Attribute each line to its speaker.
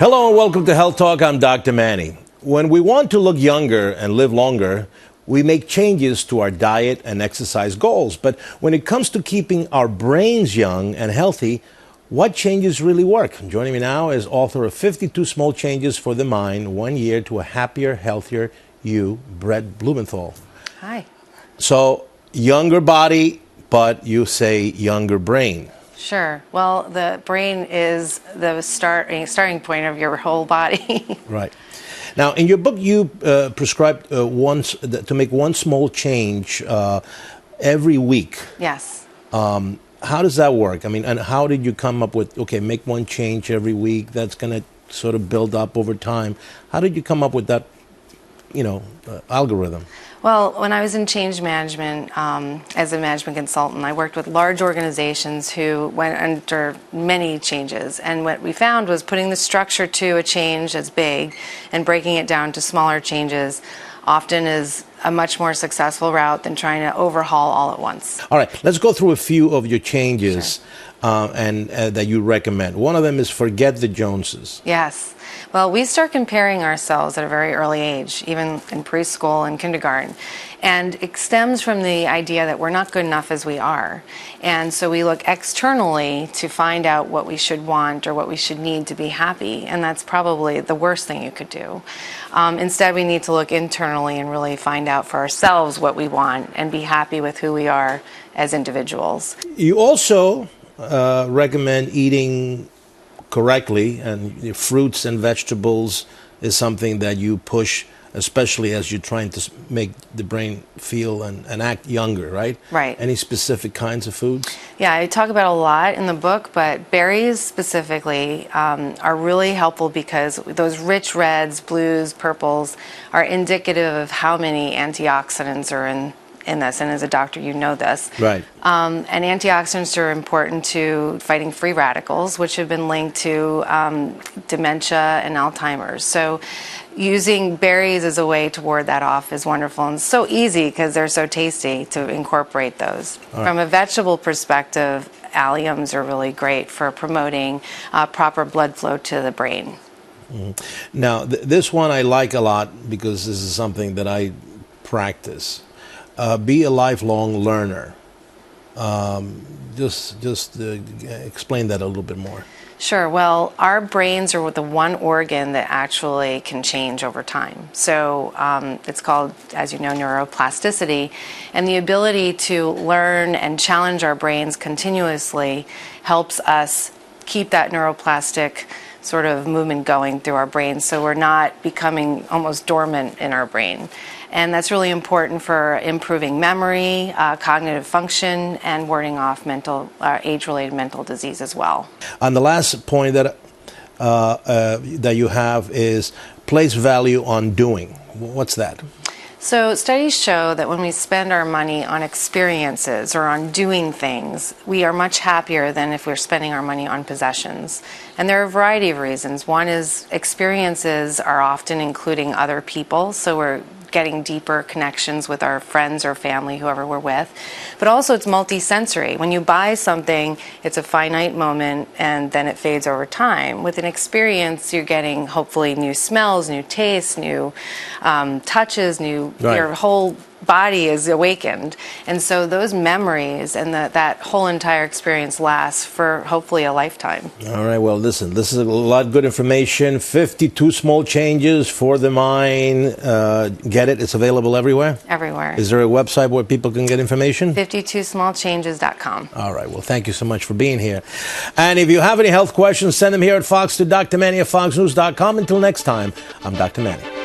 Speaker 1: Hello and welcome to Health Talk. I'm Dr. Manny. When we want to look younger and live longer, we make changes to our diet and exercise goals. But when it comes to keeping our brains young and healthy, what changes really work? Joining me now is author of 52 Small Changes for the Mind, 1 year to a happier, healthier you, Brett Blumenthal.
Speaker 2: Hi.
Speaker 1: So, younger body, but you say younger brain.
Speaker 2: Sure. Well, the brain is the starting point of your whole body.
Speaker 1: Right. Now, in your book, you prescribed to make one small change every week.
Speaker 2: Yes.
Speaker 1: How does that work? I mean, and how did you come up with, okay, make one change every week that's going to sort of build up over time? How did you come up with that, algorithm?
Speaker 2: Well, when I was in change management as a management consultant, I worked with large organizations who went under many changes. And what we found was putting the structure to a change that's big and breaking it down to smaller changes often is a much more successful route than trying to overhaul all at once.
Speaker 1: All right, let's go through a few of your changes. Sure. That you recommend. One of them is forget the Joneses.
Speaker 2: Yes. Well, we start comparing ourselves at a very early age, even in preschool and kindergarten. And it stems from the idea that we're not good enough as we are. And so we look externally to find out what we should want or what we should need to be happy. And that's probably the worst thing you could do. Instead, we need to look internally and really find out for ourselves what we want and be happy with who we are as individuals.
Speaker 1: You also recommend eating correctly, and fruits and vegetables is something that you push, especially as you're trying to make the brain feel and act younger, right?
Speaker 2: Right.
Speaker 1: Any specific kinds of foods? Yeah,
Speaker 2: I talk about a lot in the book, but berries specifically are really helpful because those rich reds, blues, purples are indicative of how many antioxidants are in this, and as a doctor you know this.
Speaker 1: Right.
Speaker 2: And antioxidants are important to fighting free radicals, which have been linked to dementia and Alzheimer's. So using berries as a way to ward that off is wonderful, and so easy because they're so tasty to incorporate those. Right. From a vegetable perspective, alliums are really great for promoting proper blood flow to the brain.
Speaker 1: Mm-hmm. Now, this one I like a lot because this is something that I practice. Be a lifelong learner. Just explain that a little bit more.
Speaker 2: Sure. Well, our brains are the one organ that actually can change over time. So it's called, as you know, neuroplasticity. And the ability to learn and challenge our brains continuously helps us keep that neuroplastic sort of movement going through our brain, so we're not becoming almost dormant in our brain. And that's really important for improving memory, cognitive function, and warding off age-related mental disease as well.
Speaker 1: And the last point that you have is place value on doing. What's that?
Speaker 2: So studies show that when we spend our money on experiences or on doing things, we are much happier than if we're spending our money on possessions. And there are a variety of reasons. One is experiences are often including other people, so we're getting deeper connections with our friends or family, whoever we're with. But also it's multi-sensory. When you buy something, it's a finite moment and then it fades over time. With an experience, you're getting hopefully new smells, new tastes, new touches,
Speaker 1: Right.
Speaker 2: Your whole body is awakened. And so those memories and that whole entire experience lasts for hopefully a lifetime.
Speaker 1: All right, well, listen, this is a lot of good information. 52 Small Changes for the Mind. Get it? It's available everywhere?
Speaker 2: Everywhere.
Speaker 1: Is there a website where people can get information?
Speaker 2: 52smallchanges.com.
Speaker 1: All right, well, thank you so much for being here. And if you have any health questions, send them here at Fox to Dr. Manny at foxnews.com. Until next time, I'm Dr. Manny.